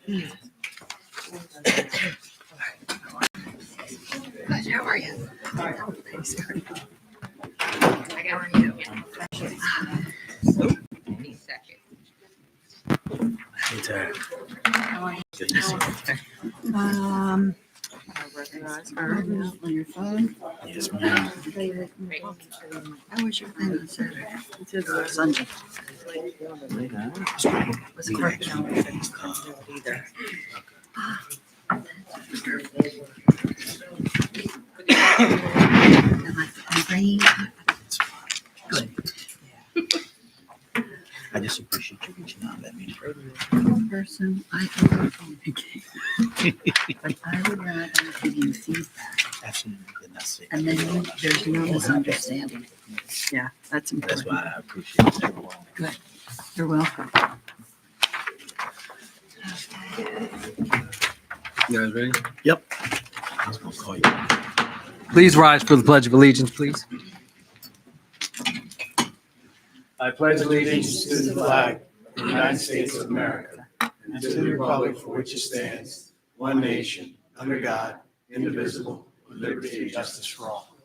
How are you? I got you. Any second. Hey, Tara. How are you? Good to see you. I recognize her on your phone. Yes, ma'am. How was your thing on Saturday? Sunday. Was Clark County either? Good. I just appreciate you reaching out. Let me Person I communicate. But I would rather give you feedback. absolutely. And that's it. And then there's no misunderstanding. Yeah, that's That's important. why I appreciate everyone. Good. You're welcome. You guys ready? Yep. I was gonna call you. Please rise for the Pledge of Allegiance, please. I pledge allegiance to the flag of the United States of America and to the republic for which it stands, one nation, under God, indivisible, with liberty and justice for all.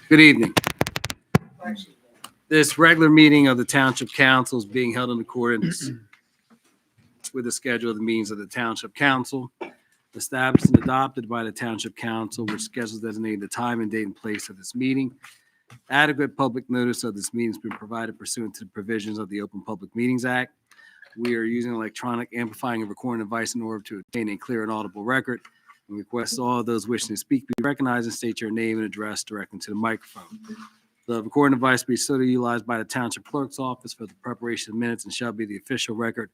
Good evening. This regular meeting of the Township Council is being held in accordance with the schedule of the meetings of the Township Council, established and adopted by the Township Council, which schedules designating the time and date and place of this meeting. Adequate public notice of this meeting has been provided pursuant to the provisions of the Open Public Meetings Act. We are using electronic amplifying and recording device in order to obtain a clear and audible record. We request all of those wishing to speak be recognized and state your name and address directly to the microphone. The recording device be solely utilized by the Township Clerk's Office for the preparation of minutes and shall be the official record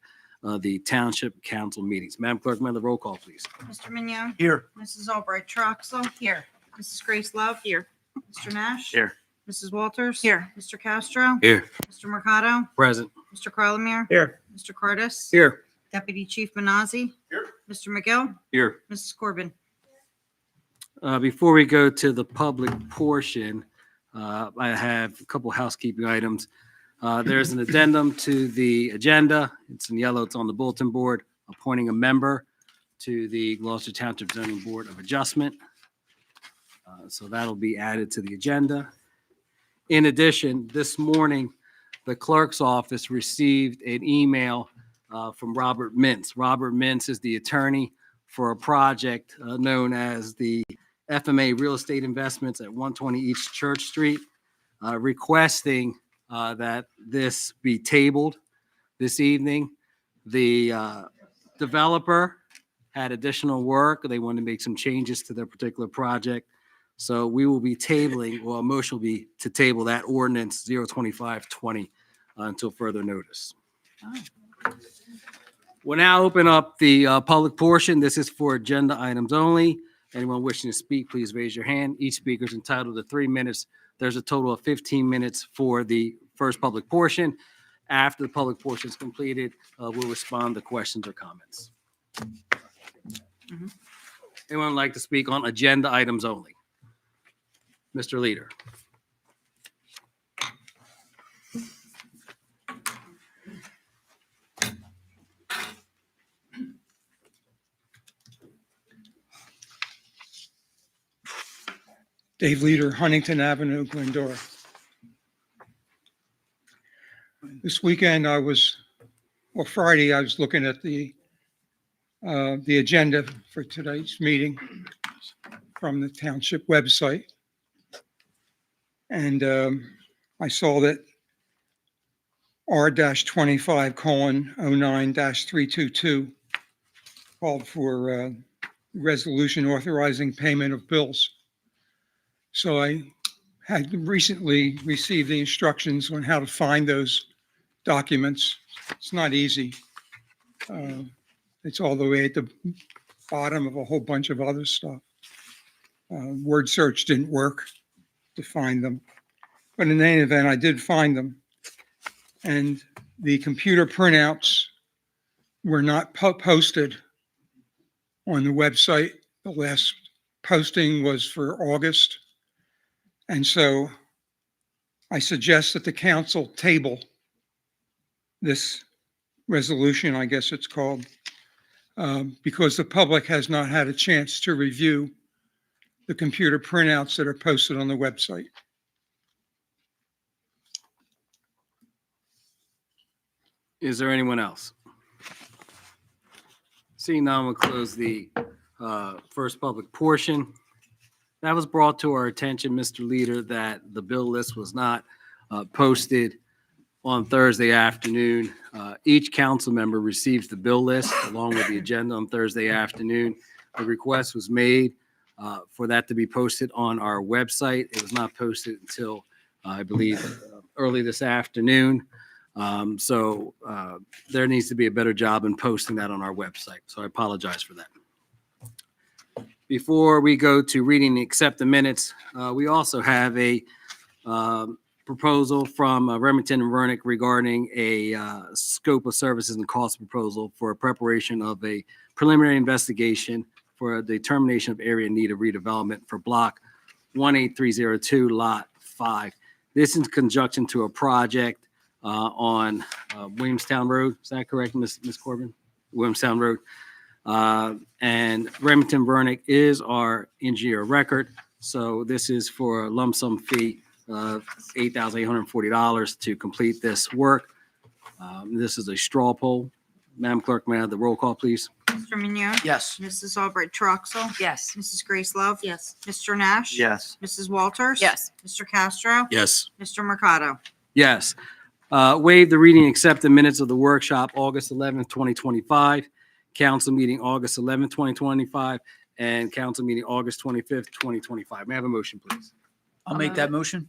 of the Township Council meetings. Madam Clerk, may I have the roll call, please? Mr. Mignon. Here. Mrs. Albright Troxel. Here. Mrs. Grace Love. Here. Mr. Nash. Here. Mrs. Walters. Here. Mr. Castro. Here. Mr. Mercado. Present. Mr. Carlemere. Here. Mr. Curtis. Here. Deputy Chief Manazzi. Here. Mr. McGill. Here. Mrs. Corbin. Before we go to the public portion, I have a couple housekeeping items. There's an addendum to the agenda. It's in yellow. It's on the bulletin board, appointing a member to the Gloucester Township Zoning Board of Adjustment. So that'll be added to the agenda. In addition, this morning, the clerk's office received an email from Robert Mintz. Robert Mintz is the attorney for a project known as the FMA Real Estate Investments at 120 East Church Street, requesting that this be tabled this evening. The developer had additional work. They wanted to make some changes to their particular project. So we will be tabling, well, a motion will be to table that ordinance 02520 until further notice. We'll now open up the public portion. This is for agenda items only. Anyone wishing to speak, please raise your hand. Each speaker is entitled to 3 minutes. There's a total of 15 minutes for the first public portion. After the public portion is completed, we'll respond to questions or comments. Anyone like to speak on agenda items only? Mr. Leader. Dave Leader, Huntington Avenue, Glendora. This weekend Friday, I was looking at the agenda for today's meeting from the township website. And I saw that R-25:09-322 called for resolution authorizing payment of bills. So I had recently received the instructions on how to find those documents. It's not easy. It's all the way at the bottom of a whole bunch of other stuff. Word search didn't work to find them. But in any event, I did find them. And the computer printouts were not posted on the website. The last posting was for August. And so I suggest that the council table this resolution, I guess it's called, because the public has not had a chance to review the computer printouts that are posted on the website. Is there anyone else? Seeing none, we'll close the first public portion. That was brought to our attention, Mr. Leader, that the bill list was not posted on Thursday afternoon. Each council member receives the bill list along with the agenda on Thursday afternoon. The request was made for that to be posted on our website. It was not posted until, I believe, early this afternoon. So there needs to be a better job in posting that on our website. So I apologize for that. Before we go to reading and accept the minutes, we also have a proposal from Remington and Vernick regarding a scope of services and cost proposal for a preparation of a preliminary investigation for a determination of area in need of redevelopment for block 18302, lot 5. This in conjunction to a project on Williamstown Road. Is that correct, Ms. Corbin? Williamstown Road. And Remington Vernick is our engineer of record. So this is for a lump sum fee of $8,840 to complete this work. This is a straw poll. Madam Clerk, may I have the roll call, please? Mr. Mignon? Yes. Mrs. Albright Troxel? Yes. Mrs. Grace Love? Yes. Mr. Nash? Yes. Mrs. Walters? Yes. Mr. Castro? Yes. Mr. Mercado? Yes. Waive the reading and accept the minutes of the workshop, August 11th, 2025, council meeting, August 11th, 2025, and council meeting, August 25th, 2025. May I have a motion, please? I'll make that motion.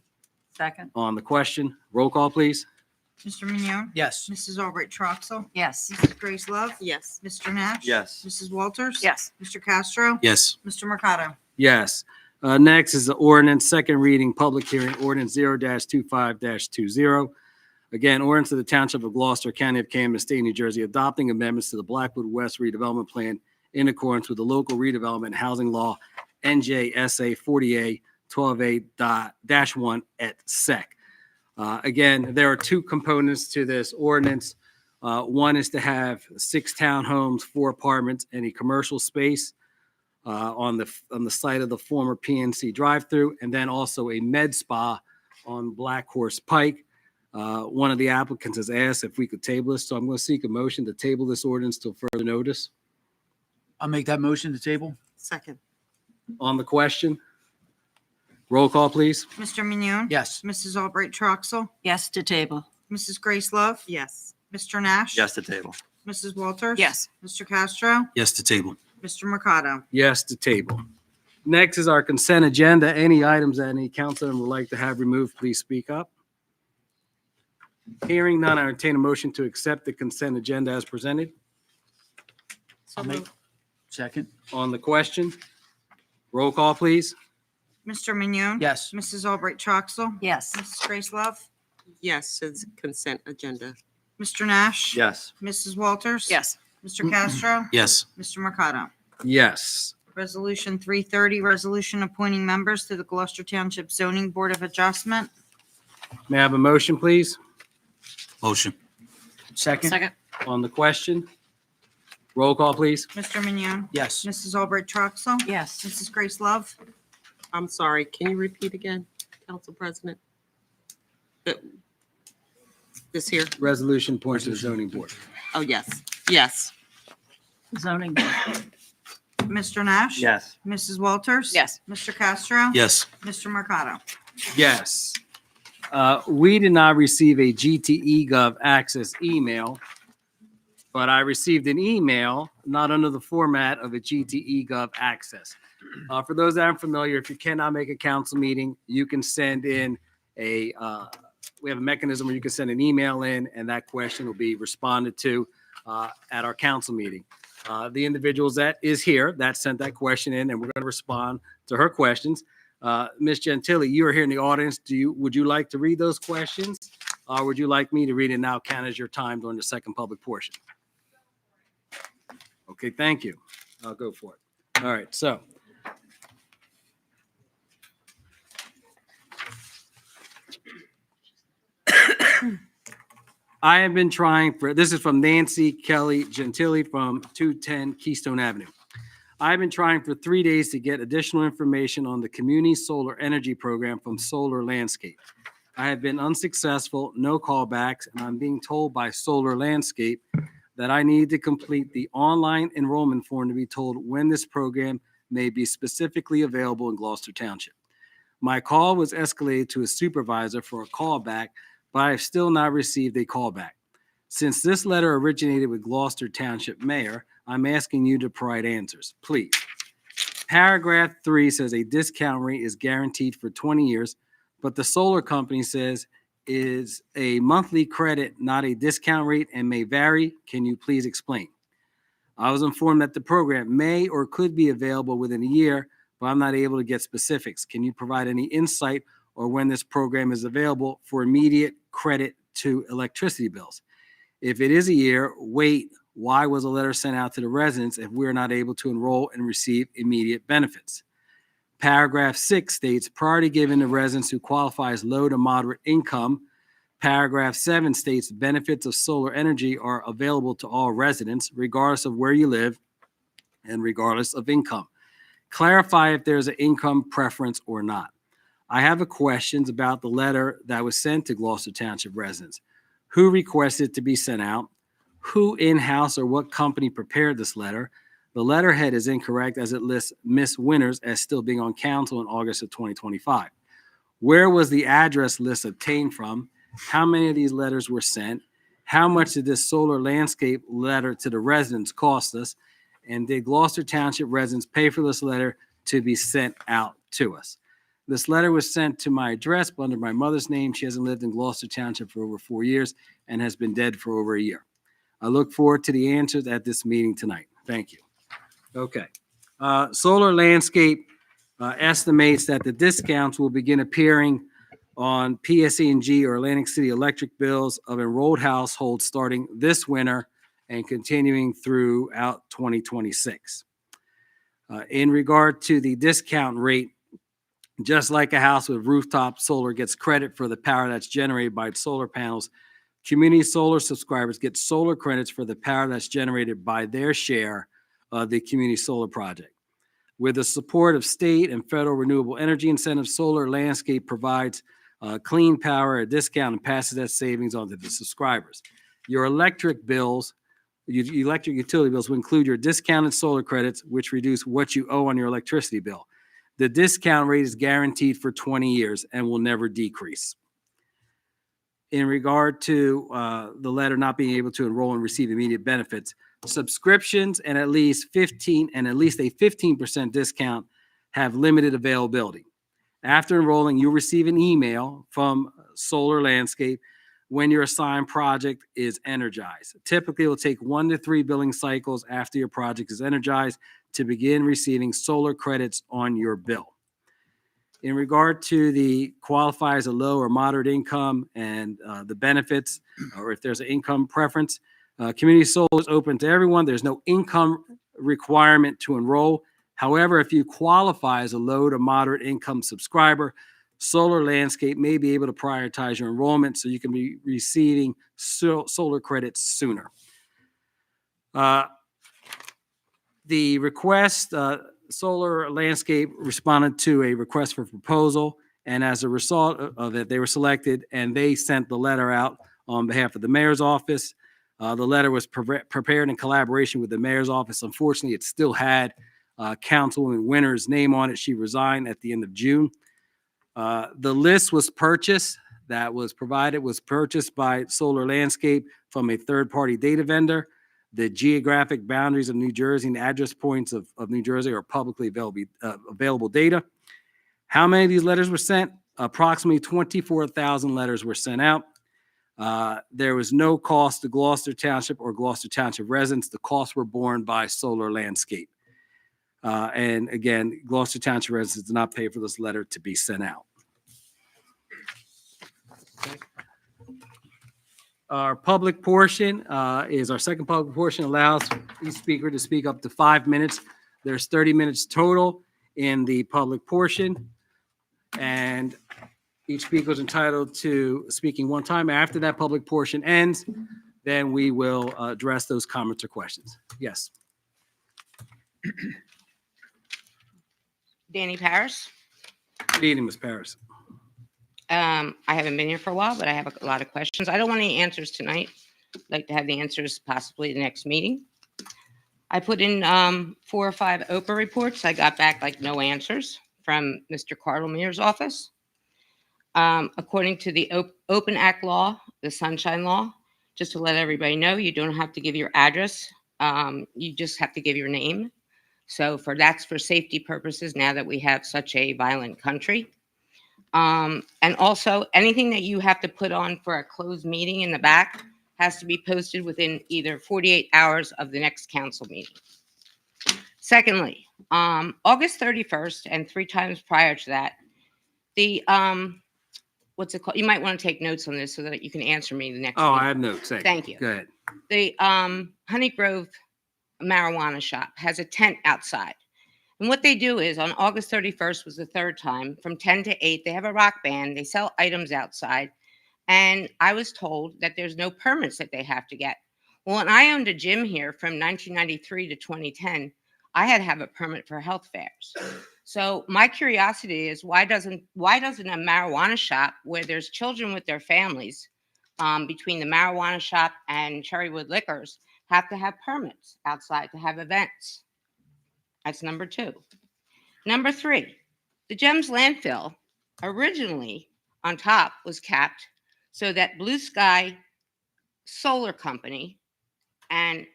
Second. On the question, roll call, please. Mr. Mignon? Yes. Mrs. Albright Troxel? Yes. Mrs. Grace Love? Yes. Mr. Nash? Yes. Mrs. Walters? Yes. Mr. Castro? Yes. Mr. Mercado? Yes. Next is the ordinance, second reading, public hearing, ordinance 0-25-20. Again, ordinance of the Township of Gloucester, County of Camden, State of New Jersey, adopting amendments to the Blackwood West redevelopment plan in accordance with the local redevelopment and housing law, NJSA 40A 12A-1 et sec. Again, there are two components to this ordinance. One is to have 6 townhomes, 4 apartments, and a commercial space on the site of the former PNC drive-through, and then also a med spa on Black Horse Pike. One of the applicants has asked if we could table this, so I'm going to seek a motion to table this ordinance till further notice. I'll make that motion to table. Second. On the question, roll call, please. Mr. Mignon? Yes. Mrs. Albright Troxel? Yes to table. Mrs. Grace Love? Yes. Mr. Nash? to table. Mrs. Walters? Yes. Mr. Castro? Yes to table. Mr. Mercado? Yes to table. Next is our consent agenda. Any items that any councilman would like to have removed, please speak up. Hearing none, I entertain a motion to accept the consent agenda as presented. I'll make second. On the question, roll call, please. Mr. Mignon? Yes. Mrs. Albright Troxel? Yes. Mrs. Grace Love? Yes, to the consent agenda. Mr. Nash? Yes. Mrs. Walters? Yes. Mr. Castro? Yes. Mr. Mercado? Yes. Resolution 330, resolution appointing members to the Gloucester Township Zoning Board of Adjustment. May I have a motion, please? Motion. Second. Second. On the question, roll call, please. Mr. Mignon? Yes. Mrs. Albright Troxel? Yes. Mrs. Grace Love? I'm sorry, can you repeat again, Council President? This here? Resolution points to the zoning board. Oh, yes, yes. Zoning board. Mr. Nash? Yes. Mrs. Walters? Yes. Mr. Castro? Yes. Mr. Mercado? Yes. We did not receive a GTE Gov access email, but I received an email not under the format of a GTE Gov access. For those that aren't familiar, if you cannot make a council meeting, you can send in we have a mechanism where you can send an email in, and that question will be responded to at our council meeting. The individuals that is here that sent that question in, and we're going to respond to her questions. Ms. Gentili, you are here in the audience. Would you like to read those questions, or would you like me to read it now? Count as your time during the second public portion. Okay, thank you. I'll go for it. All right, so. I have been trying for, this is from Nancy Kelly Gentili from 210 Keystone Avenue. I've been trying for 3 days to get additional information on the community solar energy program from Solar Landscape. I have been unsuccessful, no callbacks, and I'm being told by Solar Landscape that I need to complete the online enrollment form to be told when this program may be specifically available in Gloucester Township. My call was escalated to a supervisor for a callback, but I have still not received a callback. Since this letter originated with Gloucester Township Mayor, I'm asking you to provide answers, please. Paragraph 3 says a discount rate is guaranteed for 20 years, but the solar company says is a monthly credit, not a discount rate, and may vary. Can you please explain? I was informed that the program may or could be available within a year, but I'm not able to get specifics. Can you provide any insight or when this program is available for immediate credit to electricity bills? If it is a year, wait, why was a letter sent out to the residents if we're not able to enroll and receive immediate benefits? Paragraph 6 states priority given to residents who qualify as low to moderate income. Paragraph 7 states benefits of solar energy are available to all residents, regardless of where you live and regardless of income. Clarify if there's an income preference or not. I have questions about the letter that was sent to Gloucester Township residents. Who requested it to be sent out? Who in-house or what company prepared this letter? The letterhead is incorrect as it lists Miss Winters as still being on council in August of 2025. Where was the address list obtained from? How many of these letters were sent? How much did this solar landscape letter to the residents cost us? And did Gloucester Township residents pay for this letter to be sent out to us? This letter was sent to my address under my mother's name. She hasn't lived in Gloucester Township for over 4 years and has been dead for over a year. I look forward to the answers at this meeting tonight. Thank you. Okay. Solar Landscape estimates that the discounts will begin appearing on PSE&G or Atlantic City electric bills of enrolled households starting this winter and continuing throughout 2026. In regard to the discount rate, just like a house with rooftop solar gets credit for the power that's generated by solar panels, community solar subscribers get solar credits for the power that's generated by their share of the community solar project. With the support of state and federal renewable energy incentives, Solar Landscape provides clean power at a discount and passes that savings on to the subscribers. Your electric bills, electric utility bills will include your discounted solar credits, which reduce what you owe on your electricity bill. The discount rate is guaranteed for 20 years and will never decrease. In regard to the letter not being able to enroll and receive immediate benefits, subscriptions and at least a 15% discount have limited availability. After enrolling, you'll receive an email from Solar Landscape when your assigned project is energized. Typically, it will take 1 to 3 billing cycles after your project is energized to begin receiving solar credits on your bill. In regard to the qualify as a low or moderate income and the benefits, or if there's an income preference, community solar is open to everyone. There's no income requirement to enroll. However, if you qualify as a low to moderate income subscriber, Solar Landscape may be able to prioritize your enrollment so you can be receiving solar credits sooner. The request, Solar Landscape responded to a request for proposal, and as a result of it, they were selected and they sent the letter out on behalf of the mayor's office. The letter was prepared in collaboration with the mayor's office. Unfortunately, it still had Councilwoman Winter's name on it. She resigned at the end of June. The list was purchased, that was provided, was purchased by Solar Landscape from a third-party data vendor. The geographic boundaries of New Jersey and address points of New Jersey are publicly available data. How many of these letters were sent? Approximately 24,000 letters were sent out. There was no cost to Gloucester Township or Gloucester Township residents. The costs were borne by Solar Landscape. And again, Gloucester Township residents did not pay for this letter to be sent out. Okay. Our public portion is our second public portion, allows each speaker to speak up to 5 minutes. There's 30 minutes total in the public portion. And Each speaker is entitled to speaking one time. After that public portion ends, then we will address those comments or questions. Yes. Danny Paris. Good evening, Ms. Paris. I haven't been here for a while, but I have a lot of questions. I don't want any answers tonight. I'd like to have the answers possibly the next meeting. I put in 4 or 5 OPA reports. I got back like no answers from Mr. Cardlemere's office. According to the Open Act law, the Sunshine Law, just to let everybody know, you don't have to give your address. You just have to give your name. So that's for safety purposes now that we have such a violent country. And also anything that you have to put on for a closed meeting in the back has to be posted within either 48 hours of the next council meeting. Secondly, August 31st and 3 times prior to that, the, what's it called? You might want to take notes on this so that you can answer me the next Oh, meeting. I have notes. Thank you. Go ahead. The Honey Grove marijuana shop has a tent outside. And what they do is on August 31st was the 3rd time, from 10 to 8, they have a rock band. They sell items outside. And I was told that there's no permits that they have to get. Well, when I owned a gym here from 1993 to 2010, I had to have a permit for health fairs. So my curiosity is why doesn't a marijuana shop where there's children with their families between the marijuana shop and Cherrywood Liquors have to have permits outside to have events? That's number 2. Number 3, the GEMS landfill originally on top was capped so that Blue Sky Solar Company and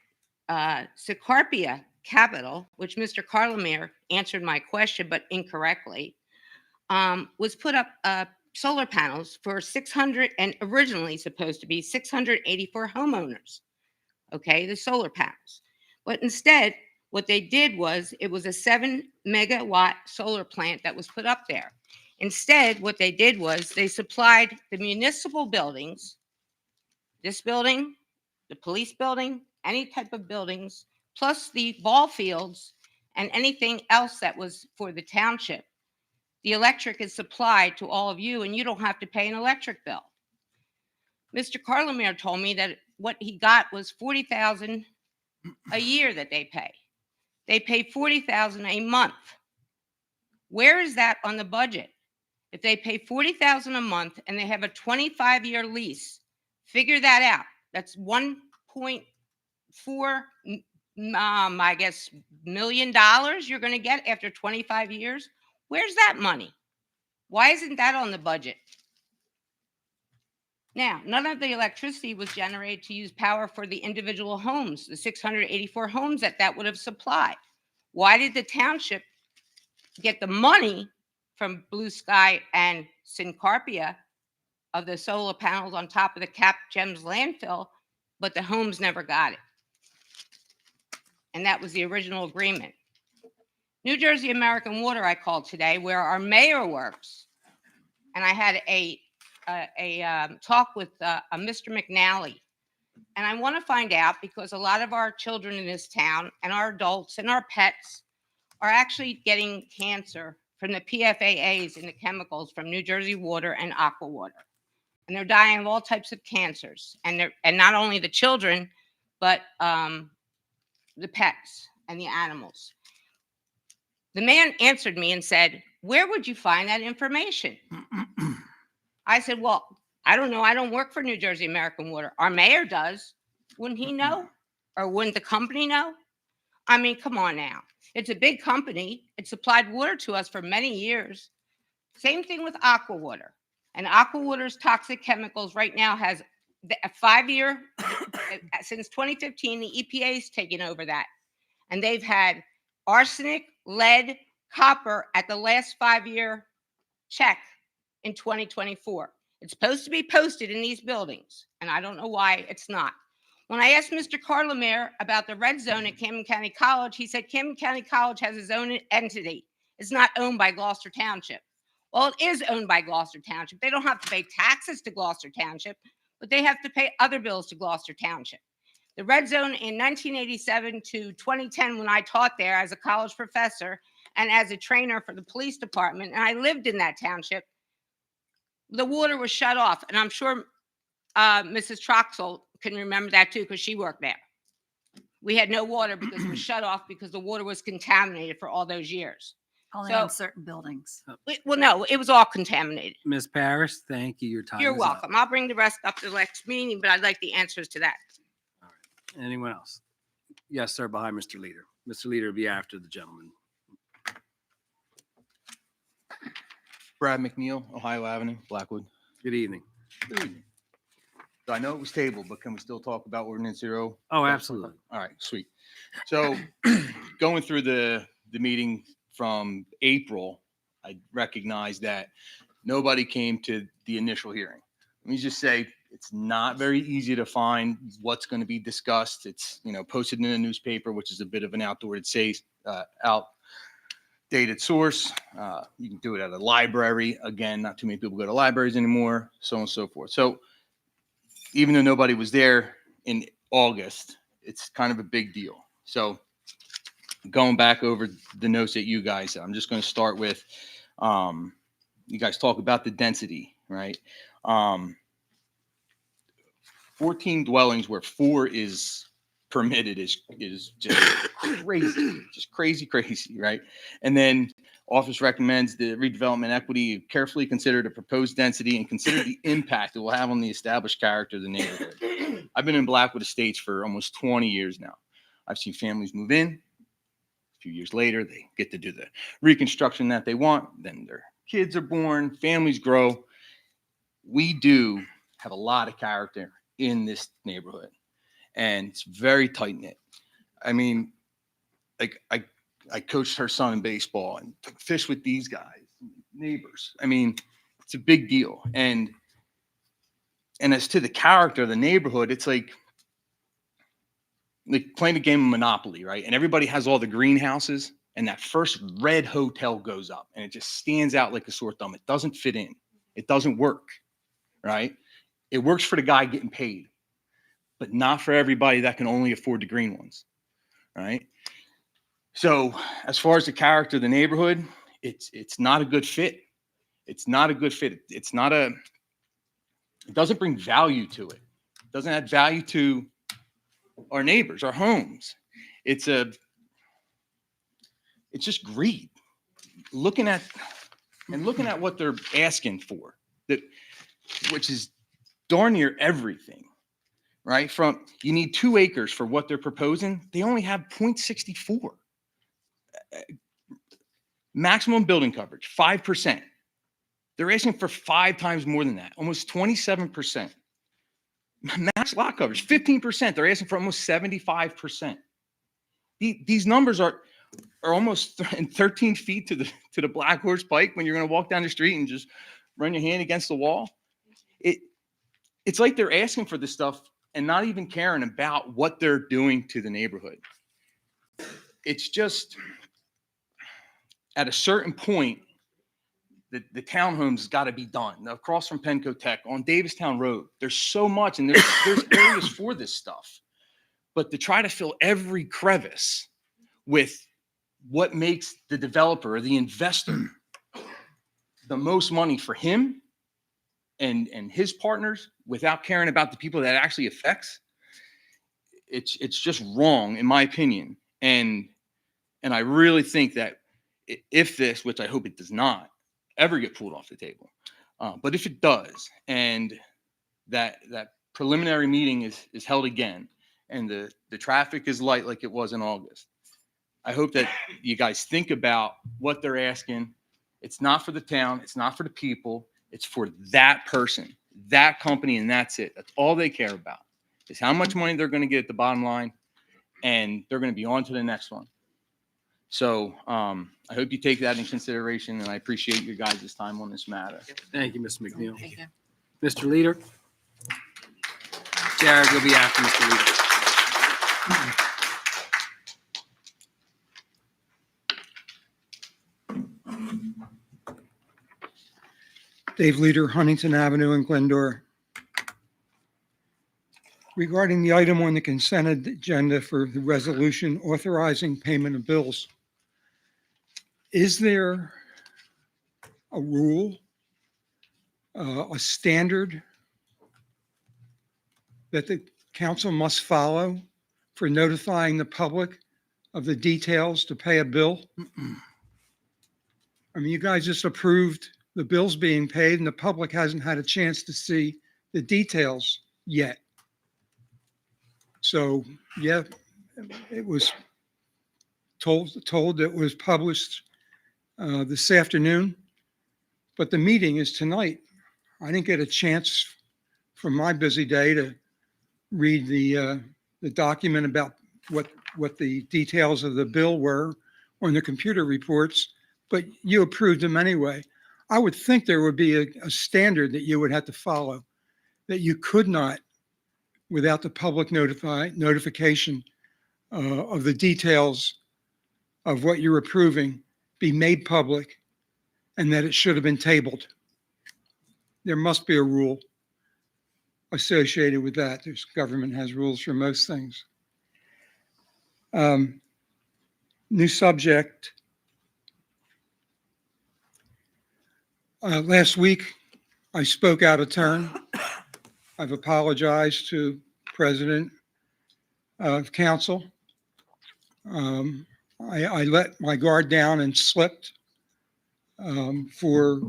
Secarpia Capital, which Mr. Carlemere answered my question but incorrectly, was put up solar panels for 600 and originally supposed to be 684 homeowners. Okay, the solar panels. But instead, what they did was it was a 7 megawatt solar plant that was put up there. Instead, what they did was they supplied the municipal buildings, this building, the police building, any type of buildings, plus the ball fields and anything else that was for the township. The electric is supplied to all of you and you don't have to pay an electric bill. Mr. Carlemere told me that what he got was $40,000 a year that they pay. They pay $40,000 a month. Where is that on the budget? If they pay $40,000 a month and they have a 25-year lease, figure that out. That's $1.4 I guess $1 million you're going to get after 25 years. Where's that money? Why isn't that on the budget? Now, none of the electricity was generated to use power for the individual homes, the 684 homes that would have supplied. Why did the township get the money from Blue Sky and Secarpia of the solar panels on top of the capped GEMS landfill, but the homes never got it? And that was the original agreement. New Jersey American Water I called today, where our mayor works, and I had a talk with a Mr. McNally. And I want to find out, because a lot of our children in this town and our adults and our pets are actually getting cancer from the PFAAs and the chemicals from New Jersey Water and Aqua Water. And they're dying of all types of cancers. And not only the children, but the pets and the animals. The man answered me and said, "Where would you find that information?" I said, "Well, I don't know. I don't work for New Jersey American Water. Our mayor does. Wouldn't he know? Or wouldn't the company know?" I mean, come on now. It's a big company. It supplied water to us for many years. Same thing with Aqua Water. And Aqua Water's toxic chemicals right now has a 5-year, since 2015, the EPA's taken over that. And they've had arsenic, lead, copper at the last 5-year check in 2024. It's supposed to be posted in these buildings, and I don't know why it's not. When I asked Mr. Carlemere about the red zone at Camden County College, he said Camden County College has its own entity. It's not owned by Gloucester Township. Well, it is owned by Gloucester Township. They don't have to pay taxes to Gloucester Township, but they have to pay other bills to Gloucester Township. The red zone in 1987 to 2010, when I taught there as a college professor and as a trainer for the police department, and I lived in that township, the water was shut off. And I'm sure Mrs. Troxel can remember that too, because she worked there. We had no water because it was shut off because the water was contaminated for all those years. Only So- on certain buildings. Well, no, it was all contaminated. Ms. Paris, thank you. Your time You're is up. welcome. I'll bring the rest up to the next meeting, but I'd like the answers to that. Anyone else? Yes, sir, behind Mr. Leader. Mr. Leader will be after the gentleman. Brad McNeil, Ohio Avenue, Blackwood. Good evening. Good evening. So I know it was tabled, but can we still talk about ordinance 0? Oh, absolutely. All right, sweet. So going through the meeting from April, I recognized that nobody came to the initial hearing. Let me just say, it's not very easy to find what's going to be discussed. It's, posted in a newspaper, which is a bit of an outdated source. You can do it at a library. Again, not too many people go to libraries anymore, so on and so forth. So even though nobody was there in August, it's kind of a big deal. So going back over the notes that you guys said, I'm just going to start with, you guys talk about the density, right? 14 dwellings where 4 is permitted is just crazy, right? And then office recommends the redevelopment equity carefully consider the proposed density and consider the impact it will have on the established character of the neighborhood. I've been in Blackwood Estates for almost 20 years now. I've seen families move in. A few years later, they get to do the reconstruction that they want. Then their kids are born, families grow. We do have a lot of character in this neighborhood, and it's very tight knit. I mean, like I coached her son in baseball and took fish with these guys, neighbors. I mean, it's a big deal. And as to the character of the neighborhood, it's like playing a game of Monopoly, right? And everybody has all the greenhouses, and that first red hotel goes up, and it just stands out like a sore thumb. It doesn't fit in. It doesn't work, right? It works for the guy getting paid, but not for everybody that can only afford the green ones, right? So as far as the character of the neighborhood, it's not a good fit. It's not a good fit. It doesn't bring value to it. It doesn't add value to our neighbors, our homes. It's just greed. Looking at what they're asking for, which is darn near everything, right? From you need 2 acres for what they're proposing. They only have 0.64. Maximum building coverage, 5%. They're asking for 5 times more than that, almost 27%. Max lot coverage, 15%. They're asking for almost 75%. These numbers are almost 13 feet to the Black Horse Pike when you're going to walk down the street and just run your hand against the wall. It's like they're asking for this stuff and not even caring about what they're doing to the neighborhood. It's just at a certain point, the townhomes got to be done. Now, across from Penco Tech on Davistown Road, there's so much, and there's areas for this stuff. But to try to fill every crevice with what makes the developer or the investor the most money for him and his partners without caring about the people that it actually affects, it's just wrong, in my opinion. And I really think that if this, which I hope it does not, ever get pulled off the table, but if it does, and that preliminary meeting is held again, and the traffic is light like it was in August, I hope that you guys think about what they're asking. It's not for the town. It's not for the people. It's for that person, that company, and that's it. That's all they care about is how much money they're going to get at the bottom line, and they're going to be on to the next one. So I hope you take that in consideration, and I appreciate your guys' time on this matter. Thank you, Mr. McNeil. Thank you. Mr. Leader? Jared will be after Mr. Leader. Dave Leader, Huntington Avenue in Glendora. Regarding the item on the consent agenda for the resolution authorizing payment of bills, is there a rule a standard that the council must follow for notifying the public of the details to pay a bill? I mean, you guys just approved the bills being paid and the public hasn't had a chance to see the details yet. So, yeah, it was told it was published this afternoon, but the meeting is tonight. I didn't get a chance from my busy day to read the document about what the details of the bill were on the computer reports, but you approved them anyway. I would think there would be a standard that you would have to follow, that you could not, without the public notification of the details of what you're approving, be made public, and that it should have been tabled. There must be a rule associated with that. There's government has rules for most things. New subject. Last week, I spoke out of turn. I've apologized to President of Council. I let my guard down and slipped for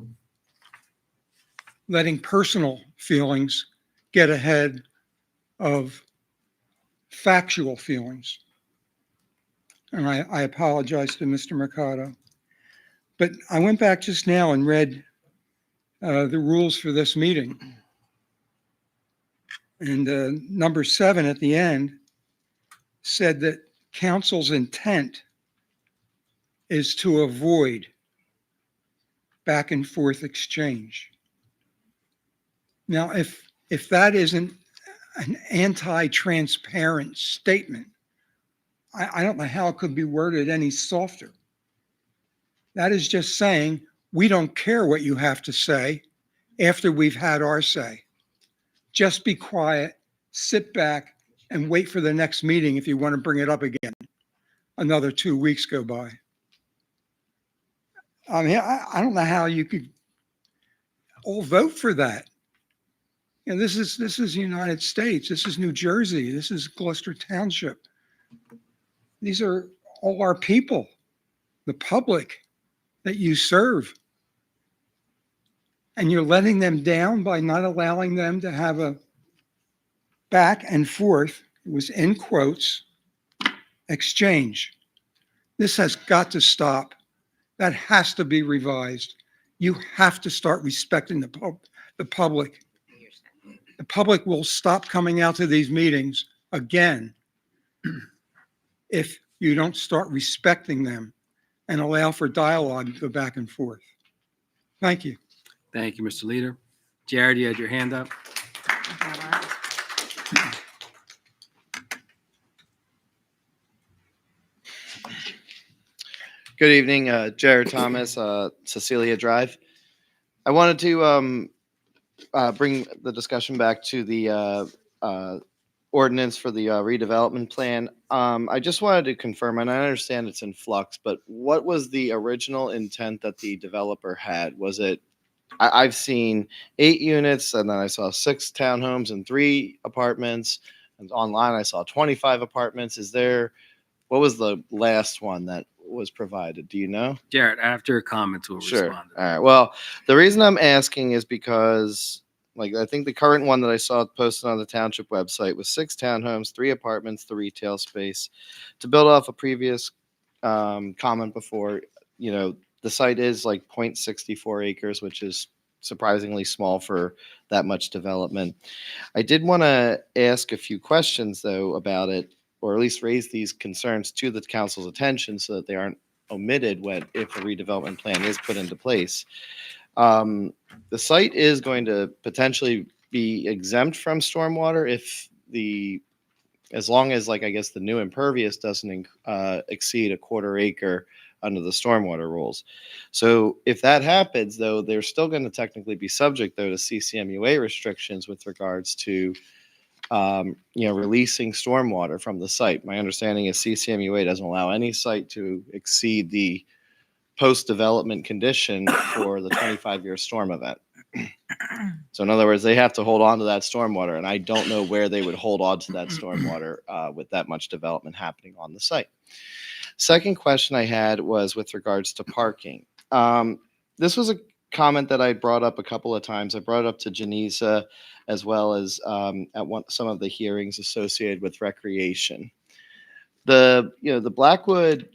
letting personal feelings get ahead of factual feelings. And I apologize to Mr. Mercado. But I went back just now and read the rules for this meeting. And number 7 at the end said that council's intent is to avoid back and forth exchange. Now, if that isn't an anti-transparent statement, I don't know how it could be worded any softer. That is just saying, we don't care what you have to say after we've had our say. Just be quiet, sit back, and wait for the next meeting if you want to bring it up again. Another 2 weeks go by. I mean, I don't know how you could all vote for that. And this is United States. This is New Jersey. This is Gloucester Township. These are all our people, the public that you serve. And you're letting them down by not allowing them to have a back and forth, it was in quotes, exchange. This has got to stop. That has to be revised. You have to start respecting the public. The public will stop coming out to these meetings again if you don't start respecting them and allow for dialogue to go back and forth. Thank you. Thank you, Mr. Leader. Jared, you had your hand up. Good evening, Jared Thomas, Cecilia Drive. I wanted to bring the discussion back to the ordinance for the redevelopment plan. I just wanted to confirm, and I understand it's in flux, but what was the original intent that the developer had? Was it, I've seen 8 units, and then I saw 6 townhomes and 3 apartments, and online I saw 25 apartments. What was the last one that was provided? Do you know? Jared, after comments, we'll Sure. respond. All right. Well, the reason I'm asking is because, I think the current one that I saw posted on the township website was 6 townhomes, 3 apartments, the retail space. To build off a previous comment before, the site is 0.64 acres, which is surprisingly small for that much development. I did want to ask a few questions, though, about it, or at least raise these concerns to the council's attention so that they aren't omitted if a redevelopment plan is put into place. The site is going to potentially be exempt from stormwater as long as I guess the new impervious doesn't exceed a 1/4 acre under the stormwater rules. So if that happens, though, they're still going to technically be subject, though, to CCMUA restrictions with regards to releasing stormwater from the site. My understanding is CCMUA doesn't allow any site to exceed the post-development condition for the 25-year storm event. So in other words, they have to hold on to that stormwater, and I don't know where they would hold on to that stormwater with that much development happening on the site. Second question I had was with regards to parking. This was a comment that I brought up a couple of times. I brought it up to Janisa as well as at some of the hearings associated with recreation. The Blackwood,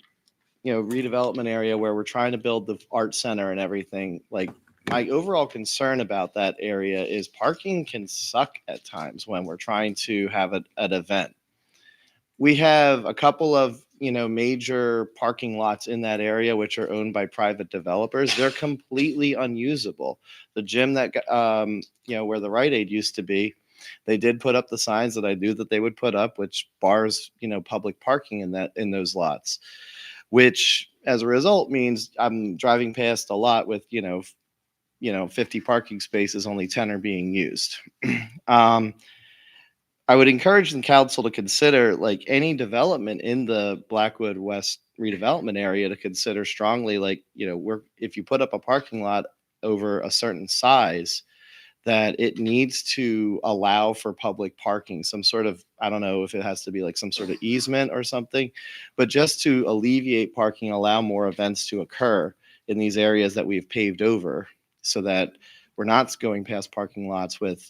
redevelopment area where we're trying to build the art center and everything, like my overall concern about that area is parking can suck at times when we're trying to have an event. We have a couple of major parking lots in that area which are owned by private developers. They're completely unusable. The gym that where the Rite Aid used to be, they did put up the signs that I knew that they would put up, which bars public parking in those lots, which as a result means I'm driving past a lot with 50 parking spaces, only 10 are being used. I would encourage the council to consider, like, any development in the Blackwood West redevelopment area, to consider strongly, like, if you put up a parking lot over a certain size, that it needs to allow for public parking, some sort of, I don't know if it has to be like some sort of easement or something, but just to alleviate parking, allow more events to occur in these areas that we've paved over, so that we're not going past parking lots with,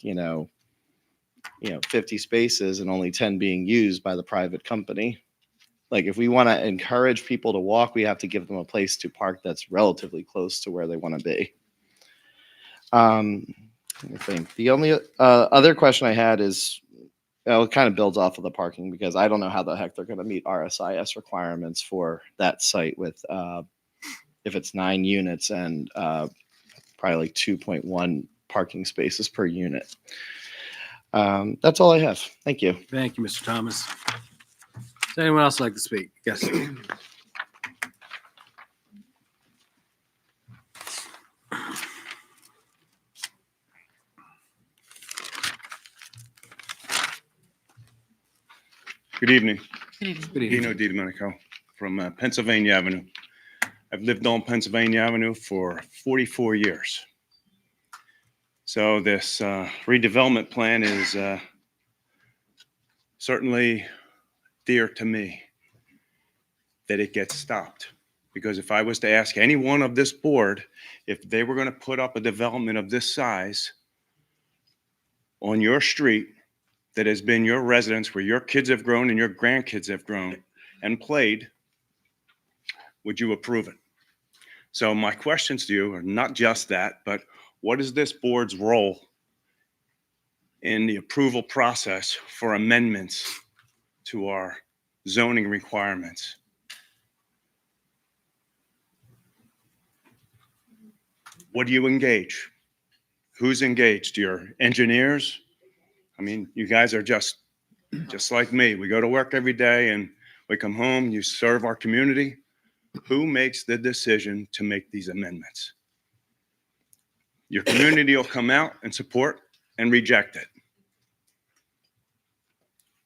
50 spaces and only 10 being used by the private company. Like, if we want to encourage people to walk, we have to give them a place to park that's relatively close to where they want to be. Let me think. The only other question I had is, it kind of builds off of the parking, because I don't know how the heck they're going to meet RSIS requirements for that site with if it's 9 units and probably like 2.1 parking spaces per unit. That's all I have. Thank you. Thank you, Mr. Thomas. Does anyone else like to speak? Yes. Good evening. Good evening. Dino DiDomenico from Pennsylvania Avenue. I've lived on Pennsylvania Avenue for 44 years. So this redevelopment plan is certainly dear to me, that it gets stopped. Because if I was to ask anyone of this board if they were going to put up a development of this size on your street that has been your residence, where your kids have grown and your grandkids have grown and played, would you approve it? So my questions to you are not just that, but what is this board's role in the approval process for amendments to our zoning requirements? What do you engage? Who's engaged? Your engineers? I mean, you guys are just like me. We go to work every day and we come home, you serve our community. Who makes the decision to make these amendments? Your community will come out and support and reject it.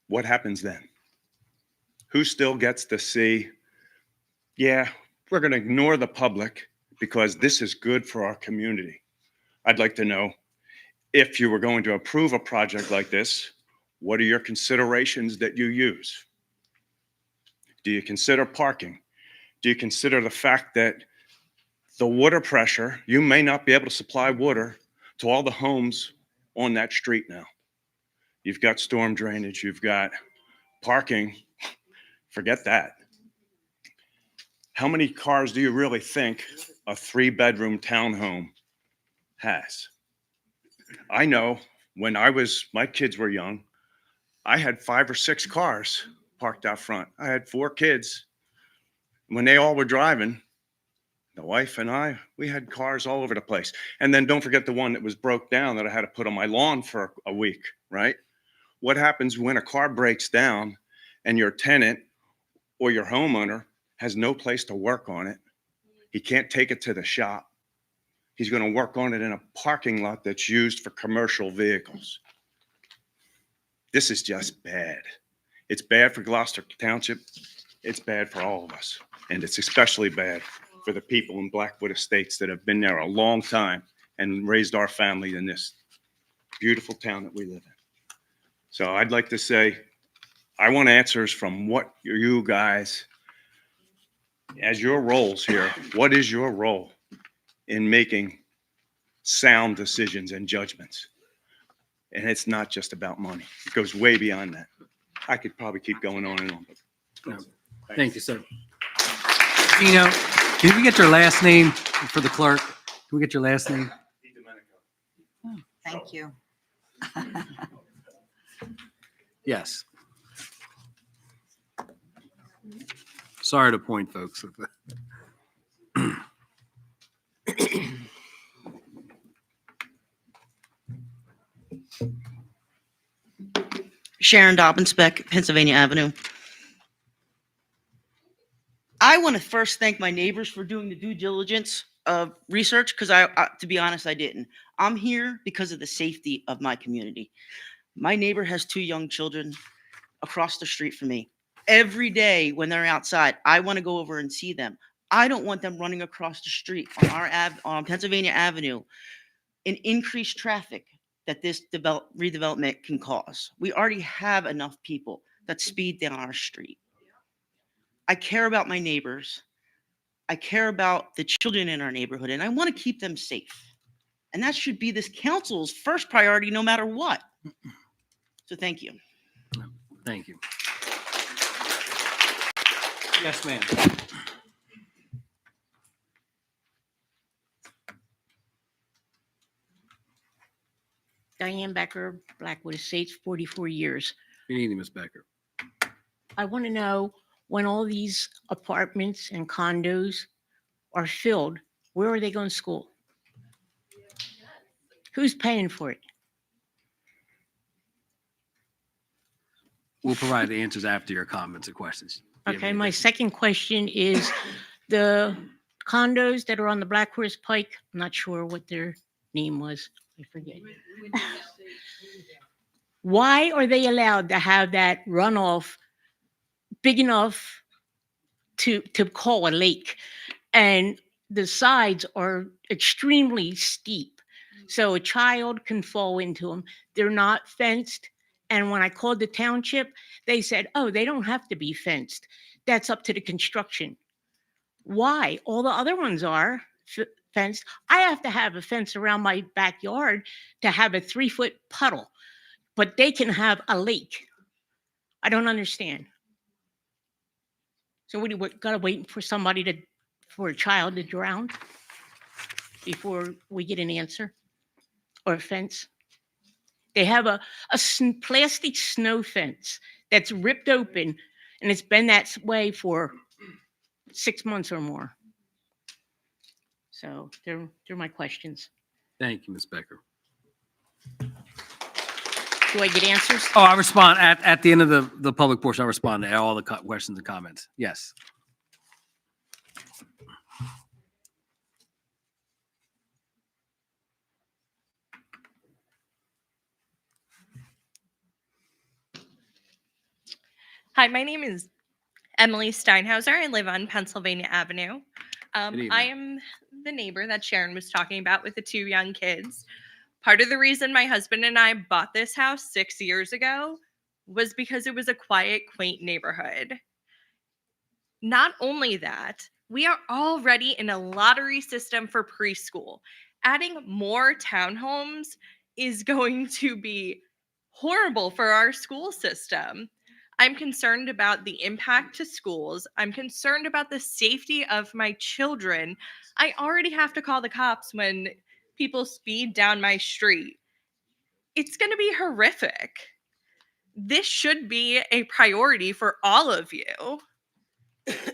What happens then? Who still gets to see, yeah, we're going to ignore the public because this is good for our community? I'd like to know, if you were going to approve a project like this, what are your considerations that you use? Do you consider parking? Do you consider the fact that the water pressure, you may not be able to supply water to all the homes on that street now? You've got storm drainage, you've got parking, forget that. How many cars do you really think a 3-bedroom townhome has? I know when my kids were young, I had 5 or 6 cars parked out front. I had 4 kids. When they all were driving, the wife and I, we had cars all over the place. And then don't forget the one that was broke down that I had to put on my lawn for a week, right? What happens when a car breaks down and your tenant or your homeowner has no place to work on it? He can't take it to the shop. He's going to work on it in a parking lot that's used for commercial vehicles. This is just bad. It's bad for Gloucester Township. It's bad for all of us. And it's especially bad for the people in Blackwood Estates that have been there a long time and raised our family in this beautiful town that we live in. So I'd like to say, I want answers from what you guys, as your roles here, what is your role in making sound decisions and judgments? And it's not just about money. It goes way beyond that. I could probably keep going on and on. No. Thank you, sir. Can we get your last name for the clerk? Can we get your last name? Thank you. Yes. Sorry to point, folks. Sharon Dobbins-Beck, Pennsylvania Avenue. I want to first thank my neighbors for doing the due diligence of research because to be honest, I didn't. I'm here because of the safety of my community. My neighbor has 2 young children across the street from me. Every day when they're outside, I want to go over and see them. I don't want them running across the street on Pennsylvania Avenue in increased traffic that this redevelopment can cause. We already have enough people that speed down our street. I care about my neighbors. I care about the children in our neighborhood, and I want to keep them safe. And that should be this council's first priority, no matter what. So thank you. Thank you. Yes, ma'am. Diane Becker, Blackwood Estates, 44 years. Good evening, Ms. Becker. I want to know when all these apartments and condos are filled, where are they going to school? Who's paying for it? We'll provide the answers after your comments and questions. Do you have Okay, any my additional- second question is the condos that are on the Black Horse Pike, I'm not sure what their name was. I forget. Why are they allowed to have that runoff big enough to call a lake? And the sides are extremely steep. So a child can fall into them. They're not fenced. And when I called the township, they said, oh, they don't have to be fenced. That's up to the construction. Why? All the other ones are fenced. I have to have a fence around my backyard to have a 3-foot puddle, but they can have a lake. I don't understand. So we gotta wait for for a child to drown before we get an answer or a fence? They have a plastic snow fence that's ripped open, and it's been that way for 6 months or more. So they're my questions. Thank you, Ms. Becker. Do I get answers? Oh, I respond at the end of the public portion. I respond to all the questions and comments. Yes. Hi, my name is Emily Steinhauser. I live on Pennsylvania Avenue. evening. I am the neighbor that Sharon was talking about with the 2 young kids. Part of the reason my husband and I bought this house 6 years ago was because it was a quiet, quaint neighborhood. Not only that, we are already in a lottery system for preschool. Adding more townhomes is going to be horrible for our school system. I'm concerned about the impact to schools. I'm concerned about the safety of my children. I already have to call the cops when people speed down my street. It's going to be horrific. This should be a priority for all of you,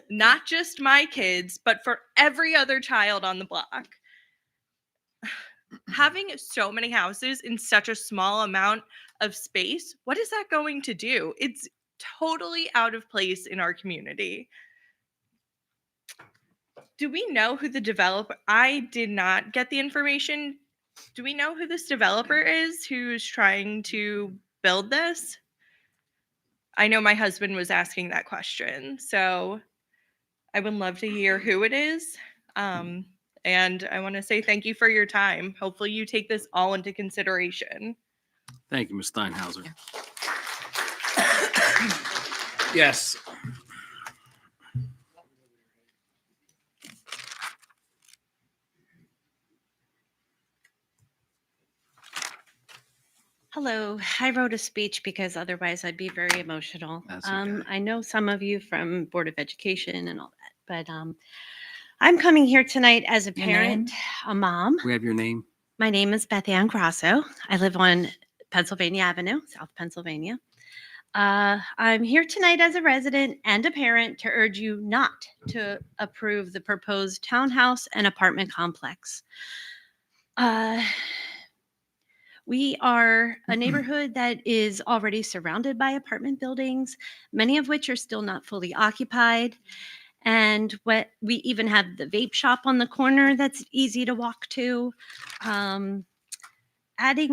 not just my kids, but for every other child on the block. Having so many houses in such a small amount of space, what is that going to do? It's totally out of place in our community. Do we know who the developer? I did not get the information. Do we know who this developer is who's trying to build this? I know my husband was asking that question, so I would love to hear who it is. And I want to say thank you for your time. Hopefully, you take this all into consideration. Thank you, Ms. Steinhauser. Yes. Hello, I wrote a speech because otherwise I'd be very emotional. That's okay. I know some of you from Board of Education and all that, but I'm coming here tonight as a Your parent, name? a mom. We have your name. My name is Beth Ann Grasso. I live on Pennsylvania Avenue, South Pennsylvania. I'm here tonight as a resident and a parent to urge you not to approve the proposed townhouse and apartment complex. We are a neighborhood that is already surrounded by apartment buildings, many of which are still not fully occupied. And we even have the vape shop on the corner that's easy to walk to. Adding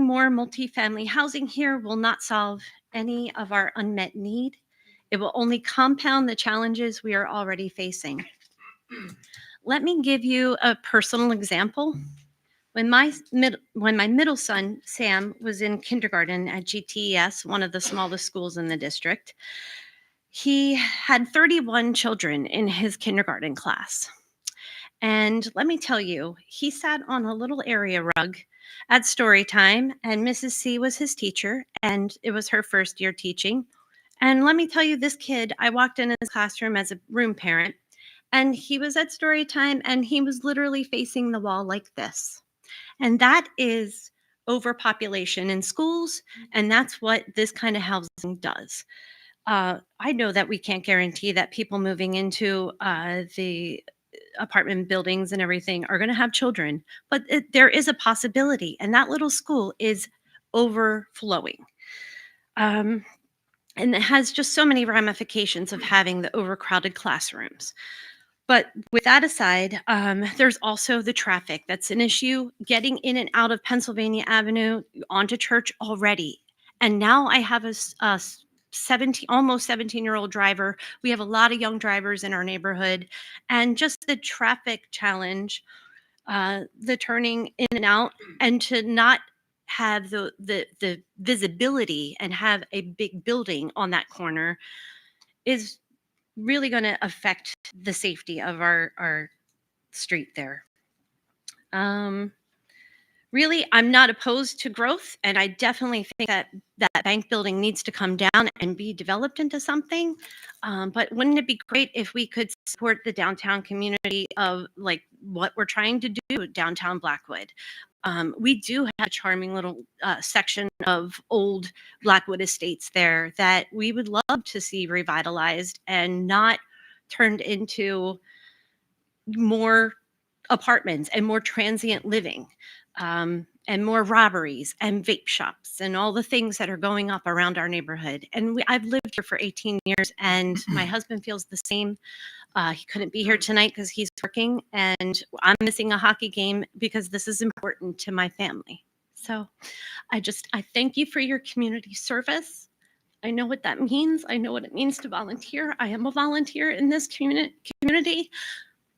more multifamily housing here will not solve any of our unmet need. It will only compound the challenges we are already facing. Let me give you a personal example. When my middle son, Sam, was in kindergarten at GTES, one of the smallest schools in the district, he had 31 children in his kindergarten class. And let me tell you, he sat on a little area rug at story time, and Mrs. C was his teacher, and it was her first year teaching. And let me tell you, this kid, I walked in his classroom as a room parent, and he was at story time, and he was literally facing the wall like this. And that is overpopulation in schools, and that's what this kind of housing does. I know that we can't guarantee that people moving into the apartment buildings and everything are going to have children, but there is a possibility, and that little school is overflowing. And it has just so many ramifications of having the overcrowded classrooms. But with that aside, there's also the traffic that's an issue getting in and out of Pennsylvania Avenue onto Church already. And now I have a almost 17-year-old driver. We have a lot of young drivers in our neighborhood, and just the traffic challenge, the turning in and out, and to not have the visibility and have a big building on that corner is really going to affect the safety of our street there. Really, I'm not opposed to growth, and I definitely think that that bank building needs to come down and be developed into something. But wouldn't it be great if we could support the downtown community of like what we're trying to do downtown Blackwood? We do have a charming little section of old Blackwood estates there that we would love to see revitalized and not turned into more apartments and more transient living, and more robberies and vape shops and all the things that are going up around our neighborhood. And I've lived here for 18 years, and my husband feels the same. He couldn't be here tonight because he's working, and I'm missing a hockey game because this is important to my family. So I thank you for your community service. I know what that means. I know what it means to volunteer. I am a volunteer in this community,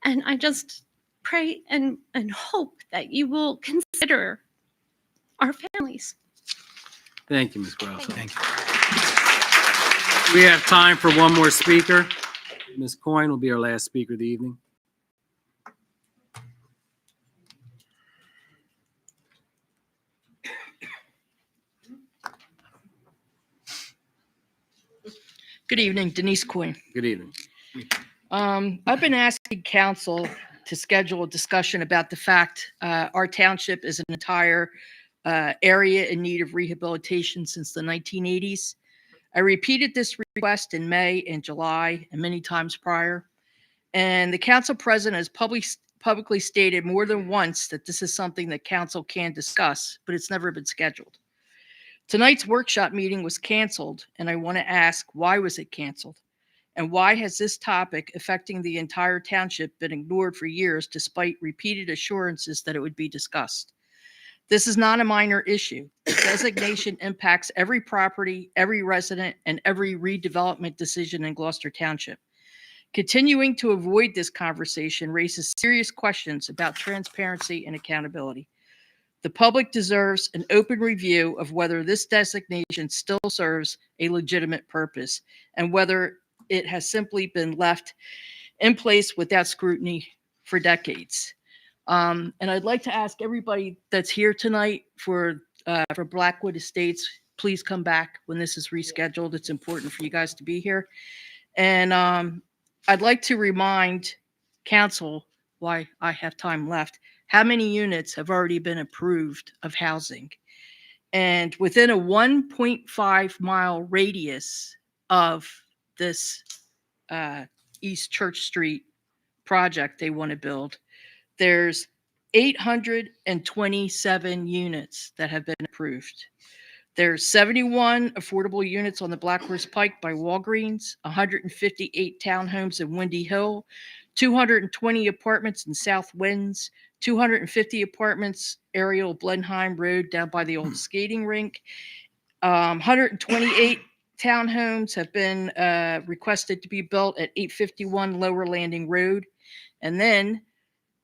and I just pray and hope that you will consider our families. Thank you, Ms. Grasso. Thank you. We have time for one more speaker. Ms. Coyne will be our last speaker of the evening. Good evening, Denise Coyne. Good evening. I've been asking council to schedule a discussion about the fact our township is an entire area in need of rehabilitation since the 1980s. I repeated this request in May and July and many times prior. And the council president has publicly stated more than once that this is something that council can discuss, but it's never been scheduled. Tonight's workshop meeting was canceled, and I want to ask, why was it canceled? And why has this topic affecting the entire township been ignored for years despite repeated assurances that it would be discussed? This is not a minor issue. The designation impacts every property, every resident, and every redevelopment decision in Gloucester Township. Continuing to avoid this conversation raises serious questions about transparency and accountability. The public deserves an open review of whether this designation still serves a legitimate purpose and whether it has simply been left in place without scrutiny for decades. And I'd like to ask everybody that's here tonight for Blackwood Estates, please come back when this is rescheduled. It's important for you guys to be here. And I'd like to remind council, why I have time left, how many units have already been approved of housing. And within a 1.5 mile radius of this East Church Street project they want to build, there's 827 units that have been approved. There's 71 affordable units on the Black Horse Pike by Walgreens, 158 townhomes in Windy Hill, 220 apartments in South Winds, 250 apartments Ariel Blenheim Road down by the old skating rink. 128 townhomes have been requested to be built at 851 Lower Landing Road. And then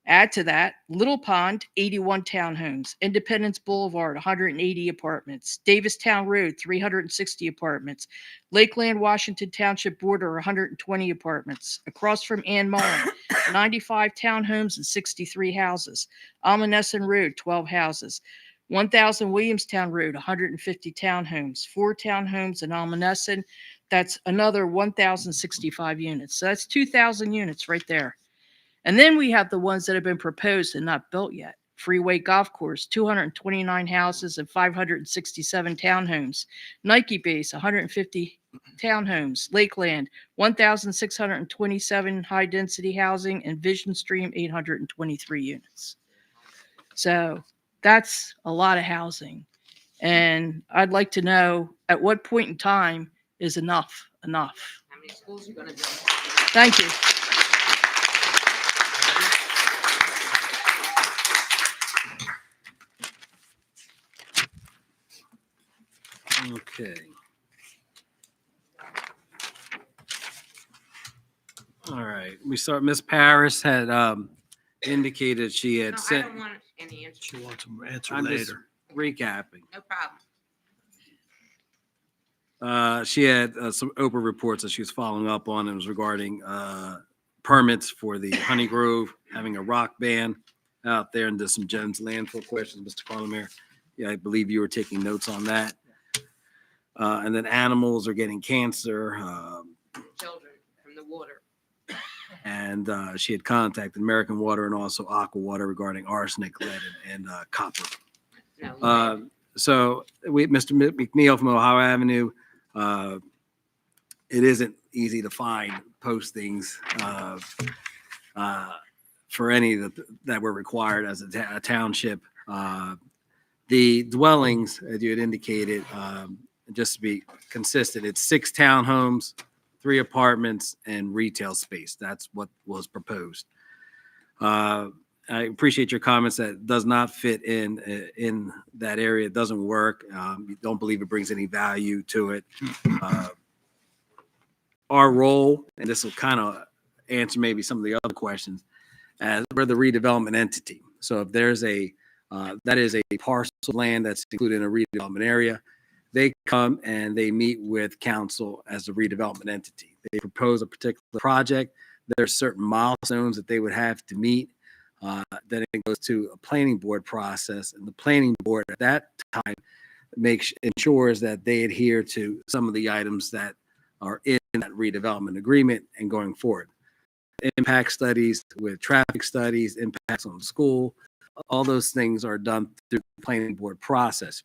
add to that, Little Pond, 81 townhomes, Independence Boulevard, 180 apartments, Davistown Road, 360 apartments, Lakeland, Washington Township border, 120 apartments, across from Ann Mullen, 95 townhomes and 63 houses, Almanesson Road, 12 houses, 1000 Williamstown Road, 150 townhomes, 4 townhomes in Almanesson. That's another 1,065 units. So that's 2,000 units right there. And then we have the ones that have been proposed and not built yet. Freeway Golf Course, 229 houses and 567 townhomes. Nike Base, 150 townhomes. Lakeland, 1,627 high-density housing. And Vision Stream, 823 units. So that's a lot of housing. And I'd like to know at what point in time is enough enough? How many schools are you going to build? Thank you. Okay. All right, we start, Ms. Paris had indicated she had No, I sent. don't want any answers. She wants an answer I'm just later. recapping. No problem. She had some Oprah reports that she was following up on. It was regarding permits for the Honey Grove, having a rock band out there, and there's some Jones landfill questions, Mr. Carlemere. Yeah, I believe you were taking notes on that. And then animals are getting cancer. Children from the water. And she had contacted American Water and also Aqua Water regarding arsenic, lead, and copper. No, So Mr. McNeil from Ohio Avenue, it isn't easy to find postings for any that were required as a township. The dwellings, as you had indicated, just to be consistent, it's 6 townhomes, 3 apartments, and retail space. That's what was proposed. I appreciate your comments that it does not fit in that area. It doesn't work. You don't believe it brings any value to it. Our role, and this will kind of answer maybe some of the other questions, as we're the redevelopment entity. So if there's that is a parcel of land that's included in a redevelopment area, they come and they meet with council as a redevelopment entity. They propose a particular project. There's certain milestones that they would have to meet. Then it goes to a planning board process, and the planning board at that time ensures that they adhere to some of the items that are in that redevelopment agreement and going forward. Impact studies with traffic studies, impacts on the school, all those things are done through the planning board process.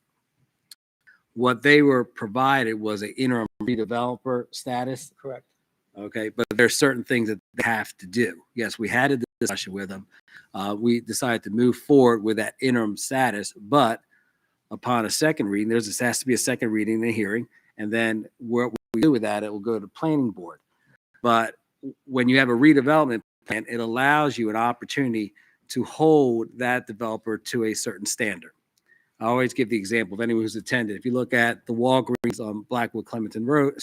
What they were provided was an interim redeveloper status. Correct. Okay, but there's certain things that they have to do. Yes, we had a discussion with them. We decided to move forward with that interim status, but upon a second reading, has to be a second reading and a hearing, and then what we do with that, it will go to the planning board. But when you have a redevelopment plan, it allows you an opportunity to hold that developer to a certain standard. I always give the example of anyone who's attended. If you look at the Walgreens on Blackwood Clementon Road,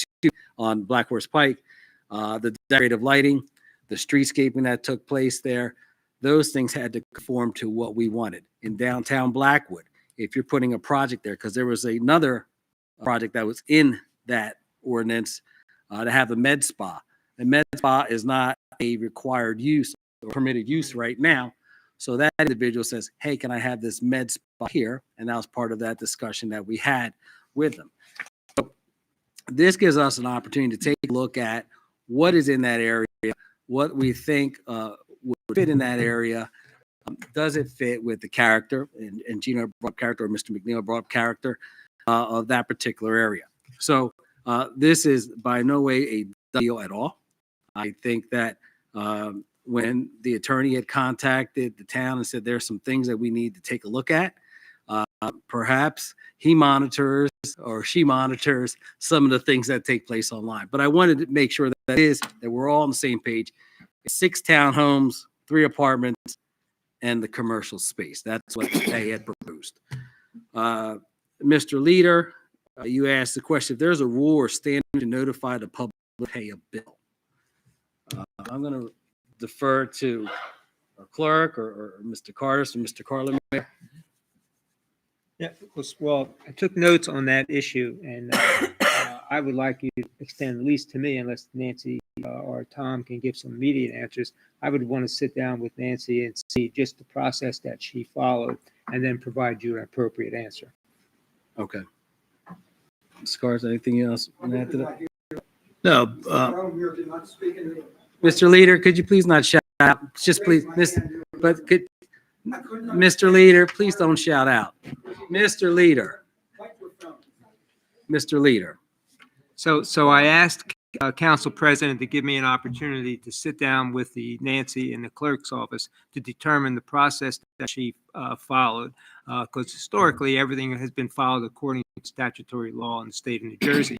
on Black Horse Pike, the decorative lighting, the streetscaping that took place there. Those things had to conform to what we wanted. In downtown Blackwood, if you're putting a project there, because there was another project that was in that ordinance to have a med spa. A med spa is not a required use or permitted use right now. So that individual says, hey, can I have this med spa here? And that was part of that discussion that we had with them. So this gives us an opportunity to take a look at what is in that area, what we think would fit in that area. Does it fit with the character? And Gino brought up character, or Mr. McNeil brought up character of that particular area. So this is by no way a done deal at all. I think that when the attorney had contacted the town and said there's some things that we need to take a look at, perhaps he monitors or she monitors some of the things that take place online. But I wanted to make sure that we're all on the same page. 6 townhomes, 3 apartments, and the commercial space. That's what they had proposed. Mr. Leader, you asked the question, if there's a rule or standard to notify the public to pay a bill. I'm going to defer to our clerk or Mr. Carter. So Mr. Carter. Yeah, well, I took notes on that issue, and I would like you to extend, at least to me, unless Nancy or Tom can give some immediate answers, I would want to sit down with Nancy and see just the process that she followed, and then provide you an appropriate answer. Okay. Mr. Carter, anything else you want to add to that? No. Mr. Leader, could you please not shout out? Just please, Mr. Leader, please don't shout out. Mr. Leader. Mr. Leader. So I asked Council President to give me an opportunity to sit down with the Nancy in the clerk's office to determine the process that she followed, because historically everything has been followed according to statutory law in the state of New Jersey.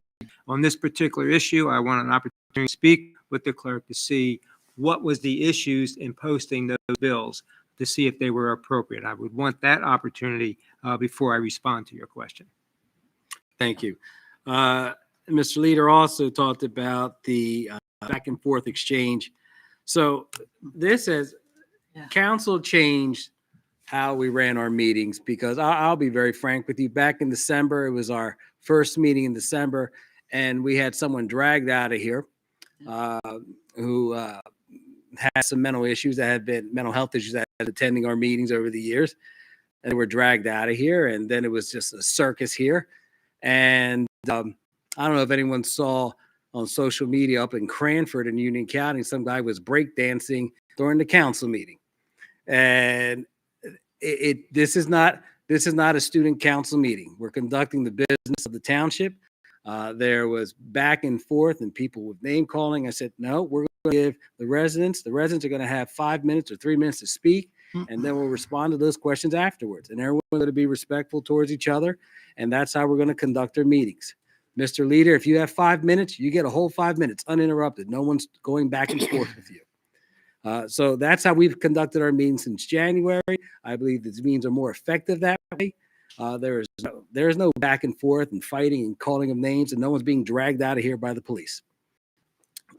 On this particular issue, I want an opportunity to speak with the clerk to see what was the issues in posting those bills, to see if they were appropriate. I would want that opportunity before I respond to your question. Thank you. Mr. Leader also talked about the back and forth exchange. So this is council changed how we ran our meetings, because I'll be very frank with you. Back in December, it was our first meeting in December, and we had someone dragged out of here who had some mental issues that had been mental health issues that had attending our meetings over the years, and were dragged out of here. And then it was just a circus here. And I don't know if anyone saw on social media up in Cranford in Union County, some guy was breakdancing during the council meeting. And this is not a student council meeting. We're conducting the business of the township. There was back and forth and people with name calling. I said, no, we're going to give the residents are going to have 5 minutes or 3 minutes to speak, and then we'll respond to those questions afterwards. And everyone's going to be respectful towards each other. And that's how we're going to conduct our meetings. Mr. Leader, if you have 5 minutes, you get a whole 5 minutes uninterrupted. No one's going back and forth with you. So that's how we've conducted our meetings since January. I believe these meetings are more effective that way. There is no back and forth and fighting and calling of names, and no one's being dragged out of here by the police.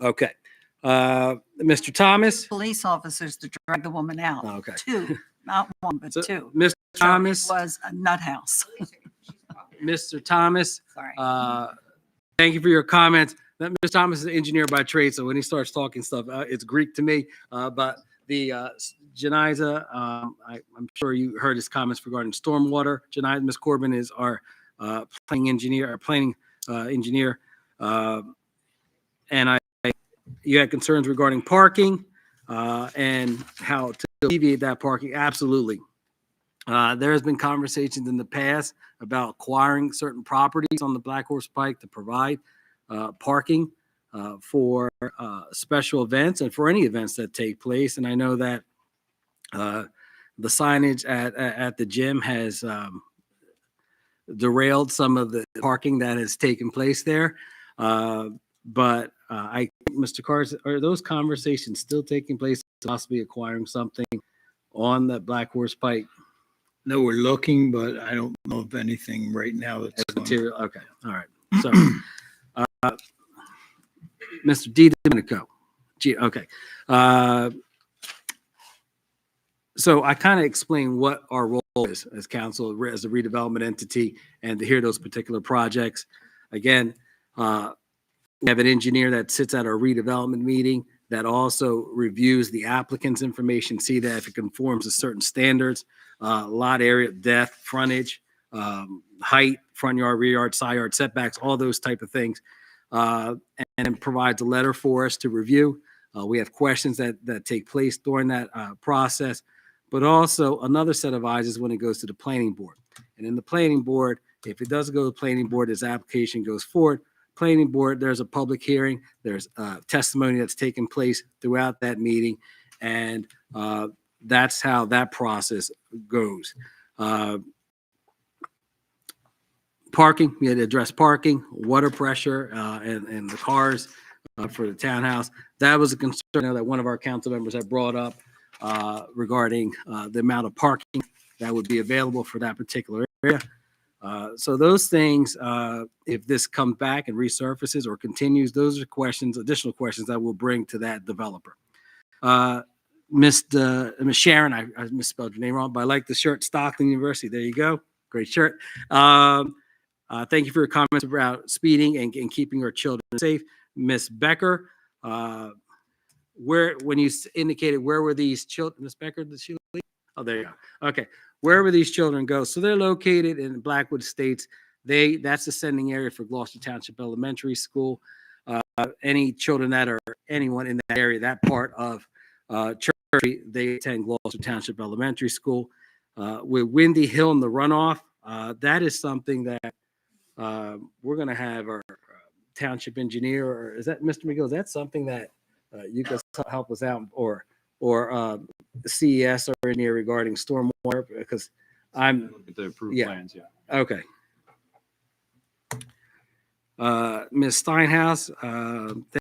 Okay. Mr. Thomas. Police officers to drag the woman out. Okay. 2, not 1, but So, 2. Mr. Thomas. So it was a nut house. Mr. Thomas. Sorry. Thank you for your comments. Mr. Thomas is an engineer by trade, so when he starts talking stuff, it's Greek to me. But the Janiza, I'm sure you heard his comments regarding stormwater. Janiza, Ms. Corbin is our planning engineer, and you had concerns regarding parking and how to alleviate that parking. Absolutely. There has been conversations in the past about acquiring certain properties on the Black Horse Pike to provide parking for special events and for any events that take place. And I know that the signage at the gym has derailed some of the parking that has taken place there. But I think, Mr. Carter, are those conversations still taking place, possibly acquiring something on the Black Horse Pike? No, we're looking, but I don't know of anything right now that's Material. Okay. All right. So Mr. Di Domenico. Okay. So I kind of explained what our role is as council, as a redevelopment entity, and to hear those particular projects. Again, we have an engineer that sits at our redevelopment meeting that also reviews the applicant's information, see that if it conforms to certain standards, lot area, depth, frontage, height, front yard, rear yard, side yard, setbacks, all those type of things, and provides a letter for us to review. We have questions that take place during that process, but also another set of eyes is when it goes to the planning board. And in the planning board, if it does go to the planning board, this application goes forward. Planning board, there's a public hearing, there's testimony that's taken place throughout that meeting, and that's how that process goes. Parking, we had to address parking, water pressure, and the cars for the townhouse. That was a concern that one of our council members had brought up regarding the amount of parking that would be available for that particular area. So those things, if this comes back and resurfaces or continues, those are questions, additional questions that we'll bring to that developer. Miss Sharon, I misspelled your name wrong, but I like the shirt, Stockton University. There you go. Great shirt. Thank you for your comments about speeding and keeping our children safe. Miss Becker, when you indicated where were these children, Miss Becker, did she leave? Oh, there you go. Okay. Wherever these children go. So they're located in Blackwood Estates. That's the sending area for Gloucester Township Elementary School. Any children that are anyone in that area, that part of Cherry, they attend Gloucester Township Elementary School. With Windy Hill and the runoff, that is something that we're going to have our township engineer, or is that Mr. McGill? Is that something that you could help us out, or CES or engineer regarding stormwater? Because I'm Look at the approved plans, yeah. okay. Ms. Steinhaus,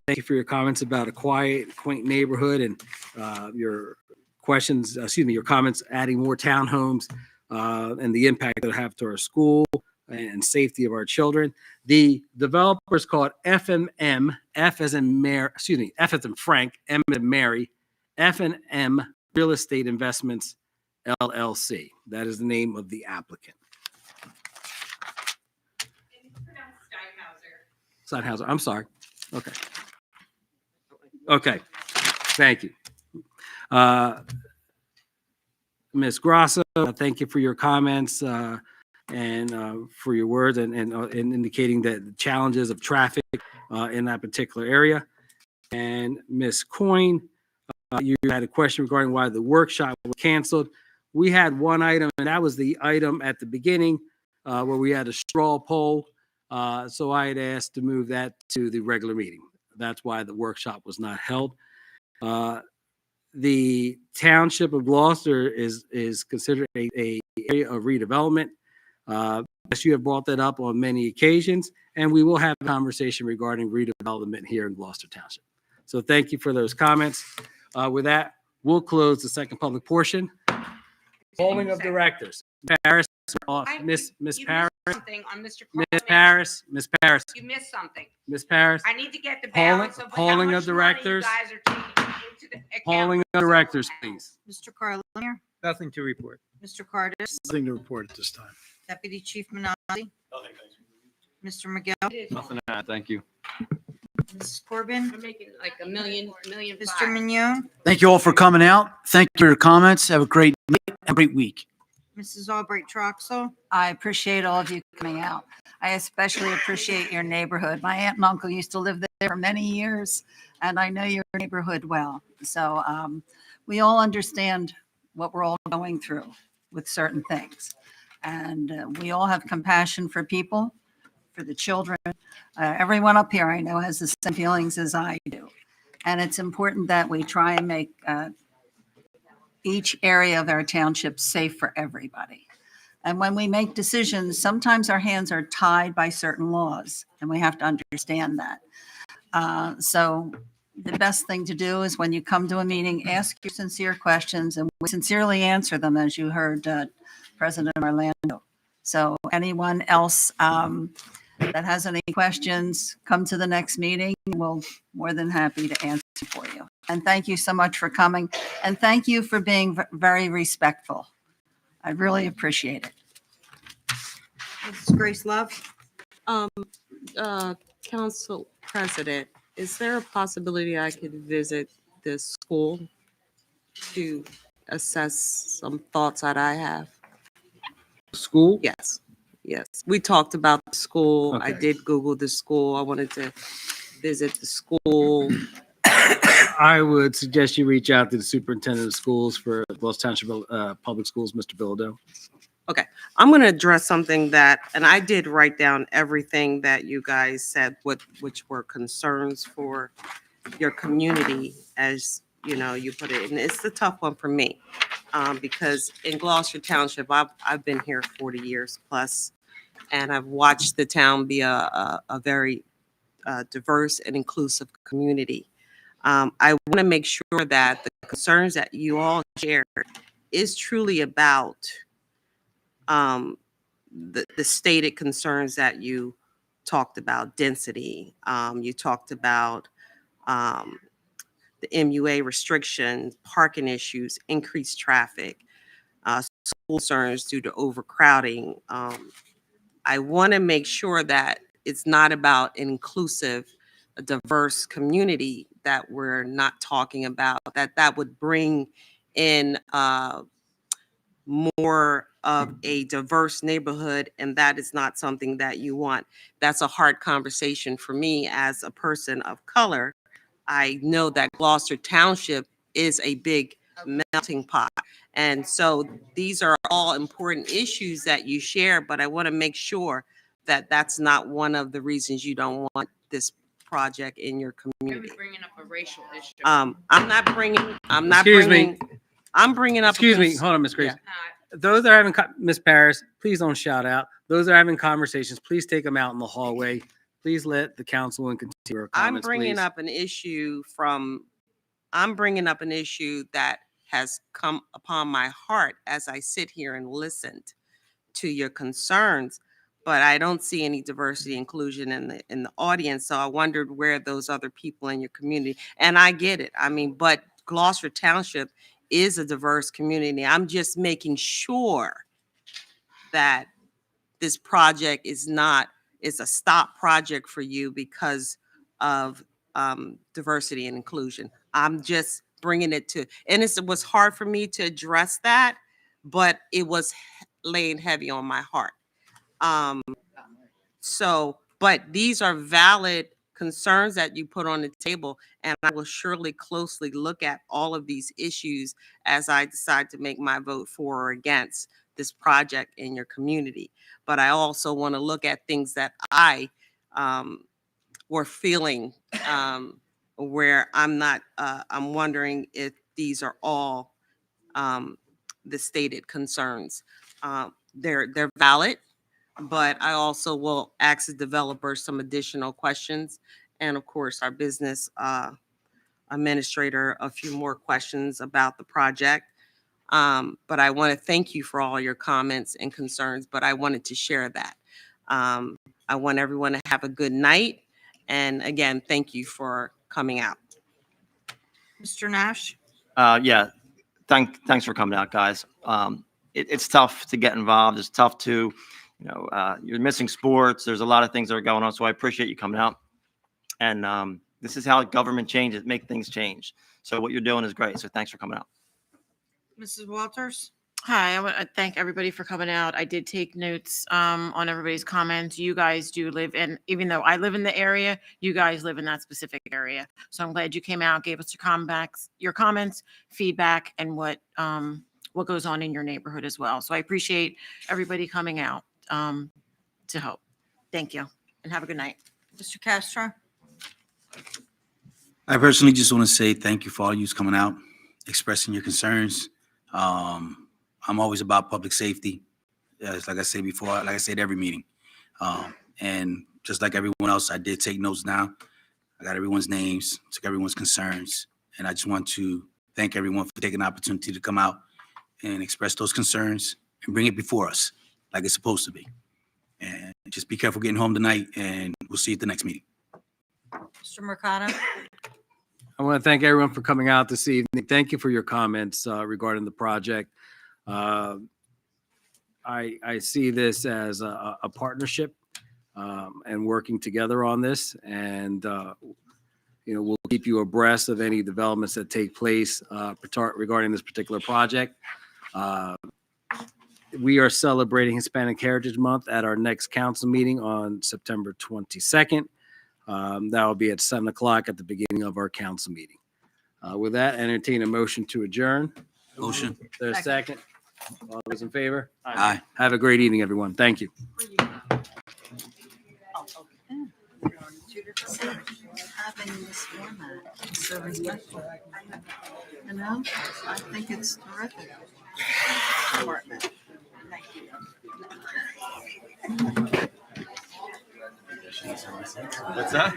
thank you for your comments about a quiet, quaint neighborhood and your questions, your comments adding more townhomes and the impact that it have to our school and safety of our children. The developer is called FMM, F as in Mary, F as in Frank, M as in Mary, F&M Real Estate Investments, LLC. That is the name of the applicant. Steinhauser. I'm sorry. Okay. Okay. Thank you. Ms. Grasso, thank you for your comments and for your words and indicating that the challenges of traffic in that particular area. And Ms. Coyne, you had a question regarding why the workshop was canceled. We had one item, and that was the item at the beginning where we had a straw poll. So I had asked to move that to the regular meeting. That's why the workshop was not held. The township of Gloucester is considered a area of redevelopment. Yes, you have brought that up on many occasions, and we will have a conversation regarding redevelopment here in Gloucester Township. So thank you for those comments. With that, we'll close the second public portion. Polling of directors. Paris, Miss Paris. Something on Mr. Miss Paris, Miss Paris, You missed something. Miss Paris. I need to get the balance of how Polling much of money you directors. guys are taking into the account. Polling of directors, please. Mr. Carliner, Nothing to report. Mr. Cardis, Nothing to report at this time. Deputy Chief Minazzi, Mr. McGill, Nothing to add, thank you. Mrs. Corbin, We're making like a million Mr. Mignon, Thank you all for coming out. Thank you for your comments. Have a great night and great week. Mrs. Albright Troxel, I appreciate all of you coming out. I especially appreciate your neighborhood. My aunt and uncle used to live there for many years, and I know your neighborhood well. So we all understand what we're all going through with certain things. And we all have compassion for people, for the children. Everyone up here I know has the same feelings as I do. And it's important that we try and make each area of our township safe for everybody. And when we make decisions, sometimes our hands are tied by certain laws, and we have to understand that. So the best thing to do is when you come to a meeting, ask your sincere questions, and we sincerely answer them, as you heard President Orlando. So anyone else that has any questions, come to the next meeting. We'll more than happy to answer for you. And thank you so much for coming. And thank you for being very respectful. I really appreciate it. Mrs. Grace Love. Council President, is there a possibility I could visit this school to assess some thoughts that I have? School? Yes, yes. We talked about the school. I Okay. did Google the school. I wanted to visit the school. I would suggest you reach out to the superintendent of schools for Gloucester Township Public Schools, Mr. Bilodeau. Okay, I'm going to address something that, and I did write down everything that you guys said, which were concerns for your community, as you know, you put it. And it's the tough one for me, because in Gloucester Township, I've been here 40 years plus, and I've watched the town be a very diverse and inclusive community. I want to make sure that the concerns that you all share is truly about the stated concerns that you talked about: density. You talked about the MUA restrictions, parking issues, increased traffic, school concerns due to overcrowding. I want to make sure that it's not about an inclusive, a diverse community that we're not talking about, that would bring in more of a diverse neighborhood, and that is not something that you want. That's a hard conversation for me as a person of color. I know that Gloucester Township is a big melting pot. And so these are all important issues that you share, but I want to make sure that that's not one of the reasons you don't want this project in your community. Bringing up a racial issue. I'm bringing up. Excuse me. Hold on, Ms. Grace. Those that are having, Ms. Paris, please don't shout out. Those that are having conversations, please take them out in the hallway. Please let the council and continue our comments, I'm bringing please. up an issue that has come upon my heart as I sit here and listened to your concerns, but I don't see any diversity inclusion in the audience. So I wondered where those other people in your community, and I get it. I mean, but Gloucester Township is a diverse community. I'm just making sure that this project is a stop project for you because of diversity and inclusion. I'm just bringing it to, and it was hard for me to address that, but it was laying heavy on my heart. But these are valid concerns that you put on the table, and I will surely closely look at all of these issues as I decide to make my vote for or against this project in your community. But I also want to look at things that I were feeling, where I'm wondering if these are all the stated concerns. They're valid, but I also will ask the developer some additional questions, and of course our business administrator a few more questions about the project. But I want to thank you for all your comments and concerns, but I wanted to share that. I want everyone to have a good night, and again, thank you for coming out. Mr. Nash? Yeah, thanks for coming out, guys. It's tough to get involved. It's tough to, you're missing sports. There's a lot of things that are going on. So I appreciate you coming out. And this is how government changes, make things change. So what you're doing is great. So thanks for coming out. Mrs. Walters? Hi, I want to thank everybody for coming out. I did take notes on everybody's comments. You guys do live in, even though I live in the area, you guys live in that specific area. So I'm glad you came out, gave us your comments, feedback, and what goes on in your neighborhood as well. So I appreciate everybody coming out to help. Thank you, and have a good night. Mr. Castro? I personally just want to say thank you for all you coming out, expressing your concerns. I'm always about public safety. It's like I said before, like I said every meeting. And just like everyone else, I did take notes down. I got everyone's names, took everyone's concerns. And I just want to thank everyone for taking the opportunity to come out and express those concerns and bring it before us like it's supposed to be. And just be careful getting home tonight, and we'll see you at the next meeting. Mr. Mercado? I want to thank everyone for coming out this evening. Thank you for your comments regarding the project. I see this as a partnership and working together on this. And, we'll keep you abreast of any developments that take place regarding this particular project. We are celebrating Hispanic Heritage Month at our next council meeting on September 22nd. That will be at 7 o'clock at the beginning of our council meeting. With that, entertain a motion to adjourn. Motion. There's a second. All those in favor? Aye. Have a great evening, everyone. Thank you. Having this format is so respectful. You know, I think it's terrific. Department. Thank you. What's that?